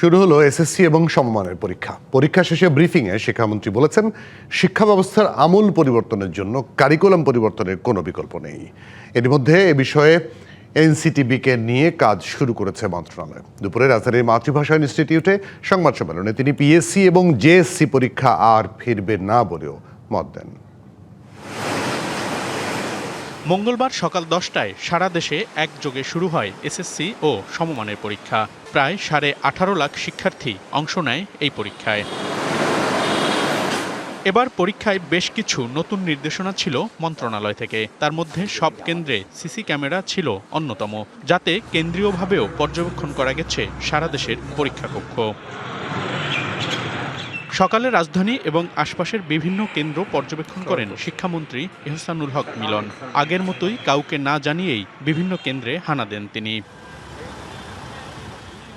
শুরু হলো এসএসসি এবং সমমানের পরীক্ষা শেষে ব্রিফিংয়ে শিক্ষামন্ত্রী বলেছেন শিক্ষা ব্যবস্থার আমূল পরিবর্তনের জন্য কারিকুলাম পরিবর্তনের কোনো বিকল্প নেই। এর মধ্যে এ বিষয়ে এনসিটিবিকে নিয়ে কাজ শুরু করেছে মন্ত্রণালয়। দুপুরে রাজধানীর মাতৃভাষা ইনস্টিটিউটে সংবাদ সম্মেলনে তিনি পিএসসি এবং জেএসসি পরীক্ষা আর ফিরবে না বলেও মত দেন। মঙ্গলবার সকাল 10টায় সারা দেশে একযোগে শুরু হয় এসএসসি ও সমমানের পরীক্ষা। প্রায় 18.5 লাখ শিক্ষার্থী অংশ নেয় এই পরীক্ষায়। এবার পরীক্ষায় বেশ কিছু নতুন নির্দেশনা ছিল মন্ত্রণালয় থেকে। তার মধ্যে সব কেন্দ্রে সিসি ক্যামেরা ছিল অন্যতম, যাতে কেন্দ্রীয়ভাবেও পর্যবেক্ষণ করা গেছে সারা দেশের পরীক্ষা কক্ষ। সকালে রাজধানী এবং আশপাশের বিভিন্ন কেন্দ্র পর্যবেক্ষণ করেন শিক্ষামন্ত্রী এহসানুল হক মিলন। আগের মতোই কাউকে না জানিয়েই বিভিন্ন কেন্দ্রে হানা দেন তিনি।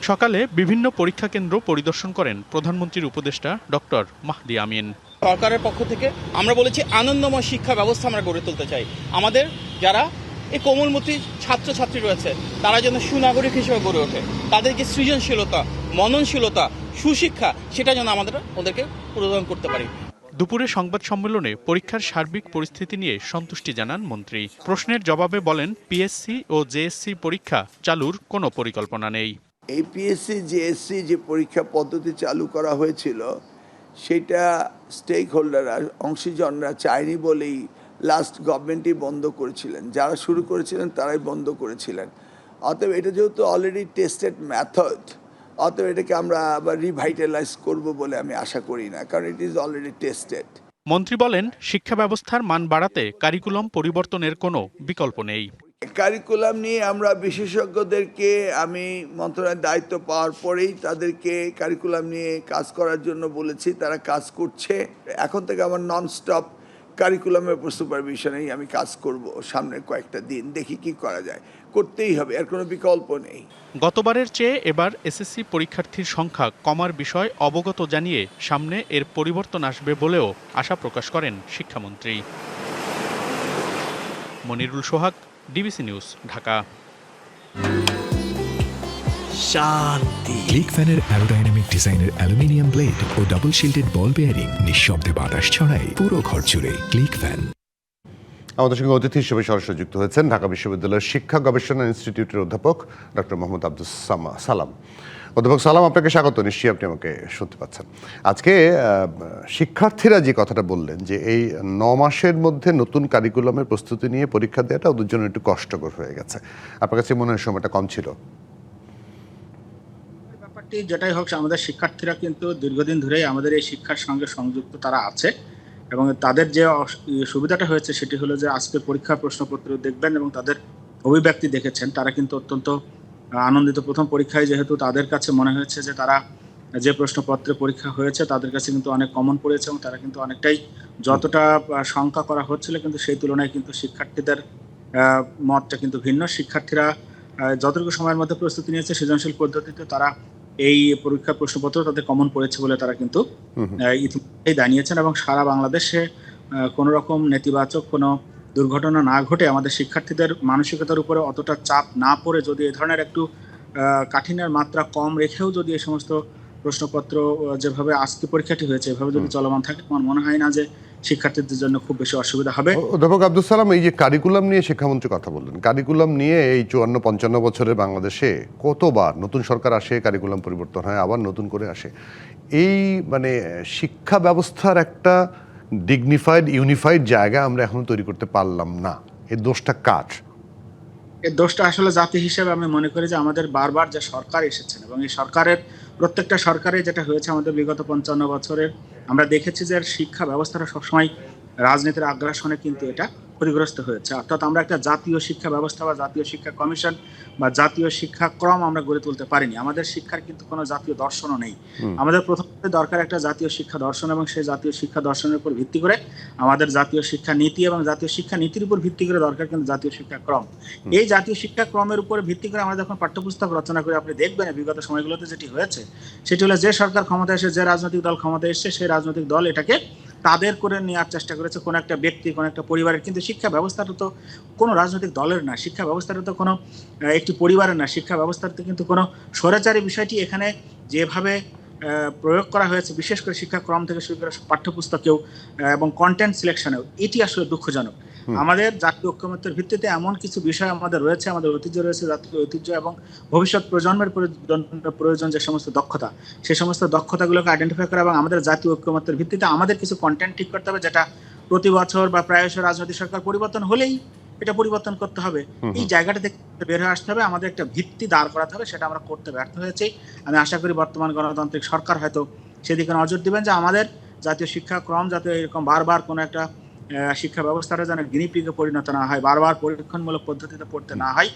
সকালে বিভিন্ন পরীক্ষা কেন্দ্র পরিদর্শন করেন প্রধানমন্ত্রীর উপদেষ্টা ডক্টর মাহদি আমিন। সরকারের পক্ষ থেকে আমরা বলেছি আনন্দময় শিক্ষা ব্যবস্থা আমরা গড়ে তুলতে চাই। আমাদের যারা এই কোমলমতি ছাত্রছাত্রী রয়েছে তারা যেন সুনাগরিক হিসেবে গড়ে ওঠে, তাদের যে সৃজনশীলতা, মননশীলতা, সুশিক্ষা সেটা যেন আমরা ওদেরকে প্রদান করতে পারি। দুপুরে সংবাদ সম্মেলনে পরীক্ষার সার্বিক পরিস্থিতি নিয়ে সন্তুষ্টি জানান মন্ত্রী। প্রশ্নের জবাবে বলেন পিএসসি ও জেএসসি পরীক্ষা চালুর কোনো পরিকল্পনা নেই। এই পিএসসি জেএসসি যে পরীক্ষা পদ্ধতি চালু করা হয়েছিল সেটা স্টেক হোল্ডাররা, অংশীজনরা চায়নি বলেই লাস্ট গভর্নমেন্টই বন্ধ করেছিলেন। যারা শুরু করেছিলেন তারাই বন্ধ করেছিলেন। অতএব এটা যেহেতু অলরেডি টেস্টেড মেথড, অতএব এটাকে আমরা আবার রিভাইটালাইজ করব বলে আমি আশা করি না, কারণ ইট ইজ অলরেডি টেস্টেড। মন্ত্রী বলেন শিক্ষা ব্যবস্থার মান বাড়াতে কারিকুলাম পরিবর্তনের কোনো বিকল্প নেই। কারিকুলাম নিয়ে আমরা বিশেষজ্ঞদেরকে, আমি মন্ত্রণালয়ের দায়িত্ব পাওয়ার পরেই তাদেরকে কারিকুলাম নিয়ে কাজ করার জন্য বলেছি, তারা কাজ করছে। এখন থেকে আমার ননস্টপ কারিকুলামের উপর সুপারভিশনেই আমি কাজ করব সামনের কয়েকটা দিন, দেখি কি করা যায়। করতেই হবে, এর কোনো বিকল্প নেই। গতবারের চেয়ে এবার এসএসসি পরীক্ষার্থীর সংখ্যা কমার বিষয় অবগত জানিয়ে সামনে এর পরিবর্তন আসবে বলেও আশা প্রকাশ করেন শিক্ষামন্ত্রী। মনিরুল সোহাগ, ডিবিসি নিউজ, ঢাকা। শান্তি। ক্লিক ফ্যানের অ্যারোডাইনামিক ডিজাইনের aluminium blade O double shielded বল বেয়ারিং নিঃশব্দে বাতাস ছড়ায় পুরো ঘর জুড়ে। Click fan. আমাদের সঙ্গে অতিথি হিসেবে সরাসরি যুক্ত হয়েছেন ঢাকা বিশ্ববিদ্যালয়ের শিক্ষা গবেষণা ইনস্টিটিউটের অধ্যাপক ডক্টর মোহাম্মদ আব্দুস সালাম। অধ্যাপক সালাম, আপনাকে স্বাগত। নিশ্চয়ই আপনি আমাকে শুনতে পাচ্ছেন। আজকে শিক্ষার্থীরা যে কথাটা বললেন যে এই 9 মাসের মধ্যে নতুন কারিকুলামের প্রস্তুতি নিয়ে পরীক্ষা দেওয়াটা ওদের জন্য একটু কষ্টকর হয়ে গেছে, আপনার কাছে মনে হয় সময়টা কম ছিল? ব্যাপারটি যেটাই হোক, আমাদের শিক্ষার্থীরা কিন্তু দীর্ঘদিন ধরেই আমাদের এই শিক্ষার সঙ্গে সংযুক্ত তারা আছে, এবং তাদের যে সুবিধাটা হয়েছে সেটি হলো যে আজকে পরীক্ষার প্রশ্নপত্র দেখবেন এবং তাদের অভিব্যক্তি দেখেছেন, তারা কিন্তু অত্যন্ত আনন্দিত। প্রথম পরীক্ষায় যেহেতু তাদের কাছে মনে হয়েছে যে তারা যে প্রশ্নপত্রে পরীক্ষা হয়েছে তাদের কাছে কিন্তু অনেক কমন পড়েছে, এবং তারা কিন্তু অনেকটাই যতটা শঙ্কা করা হচ্ছিল কিন্তু সেই তুলনায় কিন্তু শিক্ষার্থীদের মতটা কিন্তু ভিন্ন। শিক্ষার্থীরা যতটুকু সময়ের মধ্যে প্রস্তুতি নিয়েছে সৃজনশীল পদ্ধতিতে, তারা এই পরীক্ষার প্রশ্নপত্র তাদের কমন পড়েছে বলে তারা কিন্তু ইতিমধ্যেই জানিয়েছেন। এবং সারা বাংলাদেশে কোনো রকম নেতিবাচক কোনো দুর্ঘটনা না ঘটে, আমাদের শিক্ষার্থীদের মানসিকতার উপরে অতটা চাপ না পড়ে, যদি এ ধরনের একটু কাঠিন্যের মাত্রা কম রেখেও যদি এই সমস্ত প্রশ্নপত্র যেভাবে আজকে পরীক্ষাটি হয়েছে এভাবে যদি চলমান থাকে, আমার মনে হয় না যে শিক্ষার্থীদের জন্য খুব বেশি অসুবিধা হবে। অধ্যাপক আব্দুস সালাম, এই যে কারিকুলাম নিয়ে শিক্ষামন্ত্রী কথা বললেন, কারিকুলাম নিয়ে এই 54-55 বছরের বাংলাদেশে কতবার নতুন সরকার আসে, কারিকুলাম পরিবর্তন হয়, আবার নতুন করে আসে। এই মানে শিক্ষা ব্যবস্থার একটা ডিগনিফাইড ইউনিফাইড জায়গা আমরা এখন তৈরি করতে পারলাম না, এর দোষটা কার? এর দোষটা আসলে জাতি হিসেবে আমি মনে করি যে আমাদের বারবার যে সরকার এসেছেন, এবং এই সরকারের প্রত্যেকটা সরকারে যেটা হয়েছে আমাদের বিগত 55 বছরের, আমরা দেখেছি যে শিক্ষা ব্যবস্থাটা সবসময় রাজনীতির আগ্রাসনে কিন্তু এটা ক্ষতিগ্রস্ত হয়েছে। অর্থাৎ আমরা একটা জাতীয় শিক্ষা ব্যবস্থা বা জাতীয় শিক্ষা কমিশন বা জাতীয় শিক্ষাক্রম আমরা গড়ে তুলতে পারিনি। আমাদের শিক্ষার কিন্তু কোনো জাতীয় দর্শনও নেই। আমাদের প্রথমে দরকার একটা জাতীয় শিক্ষা দর্শন, এবং সেই জাতীয় শিক্ষা দর্শনের উপর ভিত্তি করে আমাদের জাতীয় শিক্ষা নীতি, এবং জাতীয় শিক্ষা নীতির উপর ভিত্তি করে দরকার কিন্তু জাতীয় শিক্ষাক্রম। এই জাতীয় শিক্ষাক্রমের উপরে ভিত্তি করে আমরা যখন পাঠ্যপুস্তক রচনা করে, আপনি দেখবেন বিগত সময়গুলোতে যেটি হয়েছে সেটি হলো যে সরকার ক্ষমতায় এসে, যে রাজনৈতিক দল ক্ষমতায় এসে, সেই রাজনৈতিক দল এটাকে তাদের করে নেওয়ার চেষ্টা করেছে কোনো একটা ব্যক্তি, কোনো একটা পরিবারের। কিন্তু শিক্ষা ব্যবস্থাটা তো কোনো রাজনৈতিক দলের না, শিক্ষা ব্যবস্থাটা তো কোনো একটি পরিবারের না, শিক্ষা ব্যবস্থাতে কিন্তু কোনো স্বৈরাচারী বিষয়টি এখানে যেভাবে প্রয়োগ করা হয়েছে, বিশেষ করে শিক্ষাক্রম থেকে শুরু করে পাঠ্যপুস্তকেও এবং কন্টেন্ট সিলেকশনেও, এটি আসলে দুঃখজনক। আমাদের জাতীয় ঐক্যমত্যের ভিত্তিতে এমন কিছু বিষয় আমাদের রয়েছে, আমাদের ঐতিহ্য রয়েছে, জাতীয় ঐতিহ্য এবং ভবিষ্যৎ প্রজন্মের প্রয়োজন যে সমস্ত দক্ষতা, সেই সমস্ত দক্ষতাগুলোকে আইডেন্টিফাই করা এবং আমাদের জাতীয় ঐক্যমত্যের ভিত্তিতে আমাদের কিছু কন্টেন্ট ঠিক করতে হবে, যেটা প্রতি বছর বা প্রায়শ রাজনৈতিক সরকার পরিবর্তন হলেই এটা পরিবর্তন করতে হবে। এই জায়গাটা থেকে বের হয়ে আসতে হবে, আমাদের একটা ভিত্তি দাঁড় করাতে হবে, সেটা আমরা করতে ব্যর্থ হয়েছি। আমি আশা করি বর্তমান গণতান্ত্রিক সরকার হয়তো সেদিকে নজর দিবেন, যে আমাদের জাতীয় শিক্ষাক্রম যাতে এরকম বারবার কোনো একটা শিক্ষা ব্যবস্থাটা যেন গিনিপিগে পরিণত না হয়, বারবার পরীক্ষণমূলক পদ্ধতিতে পড়তে না হয়,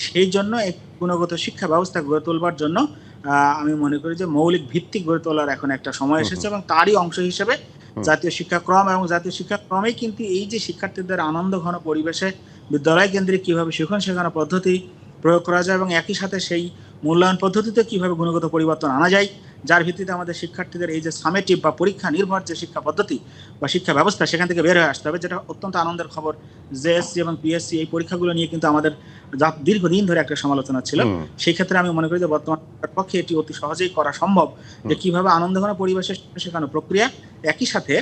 সেই জন্য এক গুণগত শিক্ষা ব্যবস্থা গড়ে তোলবার জন্য আমি মনে করি যে মৌলিক ভিত্তি গড়ে তোলার এখন একটা সময় এসেছে এবং তারই অংশ হিসেবে জাতীয় শিক্ষাক্রম এবং জাতীয় শিক্ষাক্রমেই কিন্তু এই যে শিক্ষার্থীদের আনন্দ ঘন পরিবেশে বিদ্যালয় কেন্দ্রিক কিভাবে শিখন শেখানো পদ্ধতি প্রয়োগ করা যায় এবং একই সাথে সেই মূল্যায়ন পদ্ধতিতে কিভাবে গুণগত পরিবর্তন আনা যায়, যার ভিত্তিতে আমাদের শিক্ষার্থীদের এই যে সামেটিভ বা পরীক্ষা নির্ভর যে শিক্ষা পদ্ধতি বা শিক্ষা ব্যবস্থা, সেখান থেকে বের হয়ে আসতে হবে। যেটা অত্যন্ত আনন্দের খবর, জেএসসি এবং পিএসসি এই পরীক্ষাগুলো নিয়ে কিন্তু আমাদের দীর্ঘদিন ধরে একটা সমালোচনা ছিল। সেই ক্ষেত্রে আমি মনে করি যে বর্তমান পক্ষে এটি অতি সহজেই করা সম্ভব, যে কিভাবে আনন্দঘন পরিবেশে শেখানো প্রক্রিয়া, একই সাথে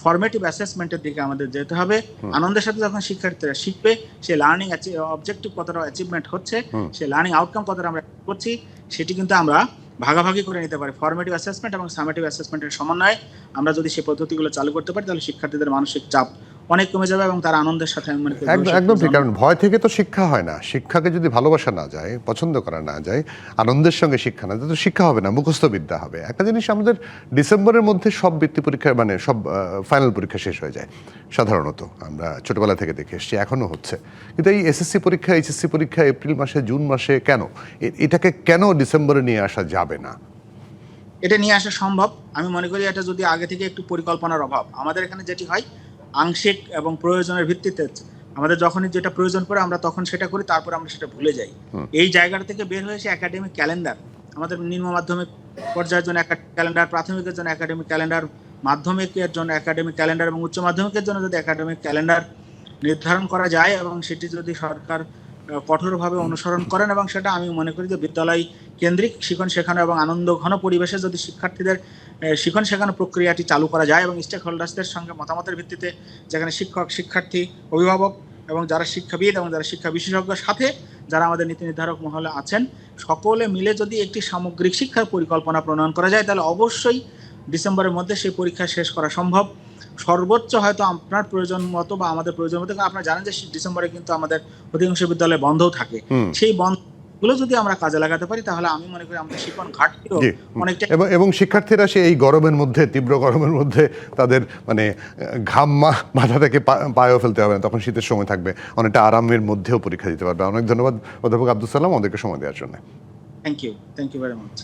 ফরমেটিভ অ্যাসেসমেন্টের দিকে আমাদের যেতে হবে। আনন্দের সাথে যখন শিক্ষার্থীরা শিখবে, সে লার্নিং অবজেক্টিভ কতটা অ্যাচিভমেন্ট হচ্ছে, সে লার্নিং আউটকাম কতটা আমরা করছি, সেটি কিন্তু আমরা ভাগাভাগি করে নিতে পারি। ফরমেটিভ অ্যাসেসমেন্ট এবং সামেটিভ অ্যাসেসমেন্টের সমন্বয়ে আমরা যদি সেই পদ্ধতিগুলো চালু করতে পারি, তাহলে শিক্ষার্থীদের মানসিক চাপ অনেক কমে যাবে এবং তারা আনন্দের সাথে একদম ঠিক। কারণ ভয় থেকে তো শিক্ষা হয় না, শিক্ষাকে যদি ভালোবাসা না যায়, পছন্দ করা না যায়, আনন্দের সঙ্গে শিক্ষা না যায়, তো শিক্ষা হবে না, মুখস্থ বিদ্যা হবে। একটা জিনিস, আমাদের ডিসেম্বরের মধ্যে সব বৃত্তি পরীক্ষা মানে সব ফাইনাল পরীক্ষা শেষ হয়ে যায় সাধারণত, আমরা ছোটবেলা থেকে দেখে এসেছি, এখনো হচ্ছে। কিন্তু এই এসএসসি পরীক্ষা, এইচএসসি পরীক্ষা এপ্রিল মাসে, জুন মাসে কেন, এটাকে কেন ডিসেম্বরে নিয়ে আসা যাবে না? এটা নিয়ে আসা সম্ভব। আমি মনে করি এটা যদি আগে থেকে একটু পরিকল্পনার অভাব, আমাদের এখানে যেটি হয় আংশিক এবং প্রয়োজনের ভিত্তিতে, আমাদের যখনই যেটা প্রয়োজন পড়ে আমরা তখন সেটা করি, তারপর আমরা সেটা ভুলে যাই। এই জায়গাটা থেকে বের হয়ে এসে একাডেমিক ক্যালেন্ডার, আমাদের নিম্ন মাধ্যমিক পর্যায়ের জন্য ক্যালেন্ডার, প্রাথমিকের জন্য একাডেমিক ক্যালেন্ডার, মাধ্যমিকের জন্য একাডেমিক ক্যালেন্ডার এবং উচ্চ মাধ্যমিকের জন্য যদি একাডেমিক ক্যালেন্ডার নির্ধারণ করা যায় এবং সেটি যদি সরকার কঠোরভাবে অনুসরণ করেন, এবং সেটা আমি মনে করি যে বিদ্যালয় কেন্দ্রিক শিখন শেখানো এবং আনন্দ ঘন পরিবেশে যদি শিক্ষার্থীদের শিখন শেখানো প্রক্রিয়াটি চালু করা যায় এবং স্টেক হোল্ডার্সদের সঙ্গে মতামতের ভিত্তিতে, যেখানে শিক্ষক, শিক্ষার্থী, অভিভাবক এবং যারা শিক্ষাবিদ এবং যারা শিক্ষা বিশেষজ্ঞের সাথে যারা আমাদের নীতি নির্ধারক মহলে আছেন, সকলে মিলে যদি একটি সামগ্রিক শিক্ষার পরিকল্পনা প্রণয়ন করা যায়, তাহলে অবশ্যই ডিসেম্বরের মধ্যে সেই পরীক্ষা শেষ করা সম্ভব। সর্বোচ্চ হয়তো আপনার প্রয়োজন মতো বা আমাদের প্রয়োজন মতো, আপনারা জানেন যে ডিসেম্বরে কিন্তু আমাদের অধিকাংশ বিদ্যালয় বন্ধও থাকে, সেই বন্ধগুলো যদি আমরা কাজে লাগাতে পারি, তাহলে আমি মনে করি আমাদের শিক্ষণ ঘাটতিও অনেকটা। এবং শিক্ষার্থীরা সে এই গরমের মধ্যে, তীব্র গরমের মধ্যে তাদের মানে ঘাম মাথা থেকে পায়েও ফেলতে হবে না, তখন শীতের সময় থাকবে, অনেকটা আরামের মধ্যেও পরীক্ষা দিতে পারবে। অনেক ধন্যবাদ অধ্যাপক আব্দুস সালাম আমাদেরকে সময় দেওয়ার জন্য। Thank you very much.